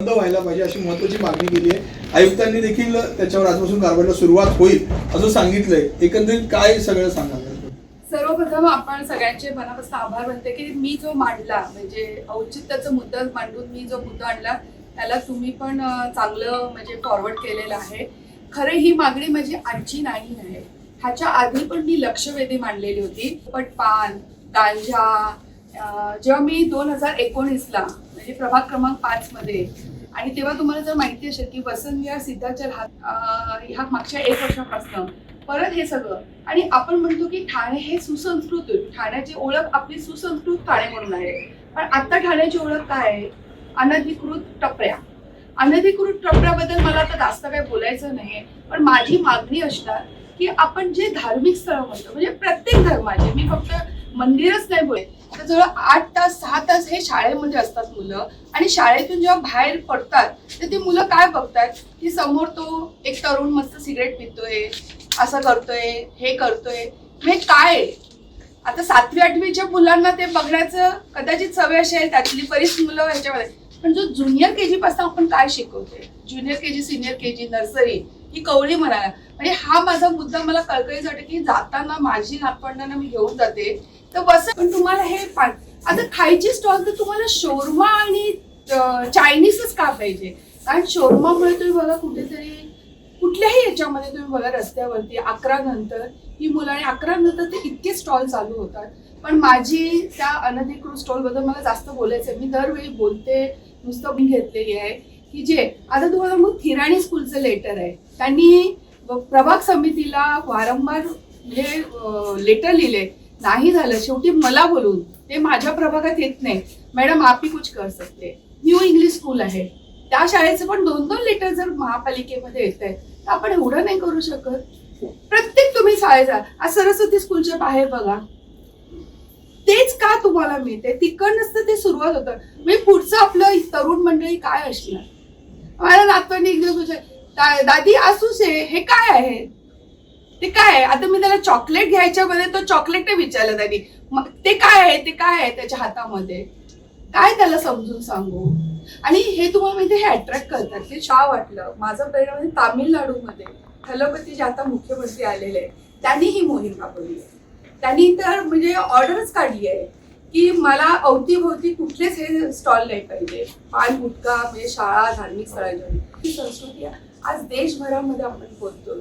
बंद व्हायला पाहिजे अशी महत्त्वाची मागणी केली आहे। आयुक्तांनी देखील त्याच्यावर आजपासून कारवाईला सुरुवात होईल असं सांगितलंय। एकंदरीत काय सगळं सांगाल? सर्वप्रथम आपण सगळ्यांचे मनापासून आभार मानते की मी जो मांडला म्हणजे औचित्याचा मुद्दा मांडून मी जो मुद्दा आणला त्याला तुम्ही पण चांगलं म्हणजे फॉरवर्ड केलेलं आहे। खरं ही मागणी माझी आजची नाही आहे, ह्याच्या आधी पण मी लक्षवेधी मांडलेली होती। पण पान गांजा जेव्हा मी 2019ला म्हणजे प्रभाग क्रमांक 5 मध्ये आणि तेव्हा तुम्हाला जर माहिती असेल की वसंत विहार सिद्धाचल ह्या मागच्या 1 वर्षापासून परत हे सगळं आणि आपण म्हणतो की ठाणे हे सुसंस्कृत, ठाण्याची ओळख आपली सुसंस्कृत ठाणे म्हणून आहे। पण आता ठाण्याची ओळख काय आहे? अनधिकृत टपऱ्या। अनधिकृत टपऱ्याबद्दल मला आता जास्त काही बोलायचं नाहीये, पण माझी मागणी असणार की आपण जे धार्मिक स्थळ म्हणतो म्हणजे प्रत्येक धर्माचे, मी फक्त मंदिरच नाही बोलत, तर जवळ 8 तास 6 तास हे शाळेमध्ये असतात मुलं आणि शाळेतून जेव्हा बाहेर पडतात तर ती मुलं काय बघतात की समोर तो एक तरुण मस्त सिगरेट पितोय, असं करतोय, हे करतोय, हे काय? आता 7वी 8वीच्या मुलांना ते बघण्याचं कदाचित सवय असेल, त्यातली बरीच मुलं ह्याच्यामध्ये, पण जो ज्युनियर केजी पासून आपण काय शिकवतोय, junior KG senior KG nursery ही कवळी म्हणाला म्हणजे हा माझा मुद्दा मला कळकळीच वाटते की जाताना माझी नातवंडांना मी घेऊन जाते तर बस। पण तुम्हाला हे आता खायची स्टॉल तर तुम्हाला शोरमा आणि चायनीजच का पाहिजे? कारण शोरमामुळे तुम्ही बघा कुठेतरी कुठल्याही याच्यामध्ये तुम्ही बघा रस्त्यावरती 11 नंतर ही मुलं आणि 11 नंतर ते इतके स्टॉल चालू होतात। पण माझी त्या अनधिकृत स्टॉल बद्दल मला जास्त बोलायचं, मी दरवेळी बोलते, नुसतं मी घेतलेली आहे की जे आता तुम्हाला मग थिराणी स्कूलचं लेटर आहे, त्यांनी प्रभाग समितीला वारंवार म्हणजे लेटर लिहिले, नाही झालं, शेवटी मला बोलून ते माझ्या प्रभागात येत नाही, मॅडम आप ही कुछ कर सकते। न्यू इंग्लिश स्कूल आहे, त्या शाळेचे पण 2-2 लेटर जर महापालिकेमध्ये येत आहे तर आपण एवढं नाही करू शकत? प्रत्येक तुम्ही शाळेचा आज सरस्वती स्कूलच्या बाहेर बघा, तेच का तुम्हाला मिळते? तिकडनंच तर ते सुरुवात होतं। म्हणजे पुढचं आपलं तरुण मंडळी काय असणार? मला नातवांनी एक दिवस दादी असूच आहे, हे काय आहे, ते काय आहे? आता मी त्याला चॉकलेट घ्यायच्या मध्ये तो चॉकलेट विचारलं त्यांनी, ते काय आहे, ते काय आहे त्याच्या हातामध्ये, काय त्याला समजून सांगू? आणि हे तुम्हाला माहिती हे अट्रॅक्ट करतात की का वाटलं माझं प्रेरणा म्हणजे तामिळनाडूमध्ये थलपती जे आता मुख्यमंत्री आलेले त्यांनी ही मोहीम राबवली आहे। त्यांनी तर म्हणजे ऑर्डरच काढली आहे की मला अवतीभोवती कुठलेच हे स्टॉल नाही पाहिजे, पान गुटखा म्हणजे शाळा धार्मिक स्थळांच्या ही संस्कृती आज देशभरामध्ये आपण बोलतो।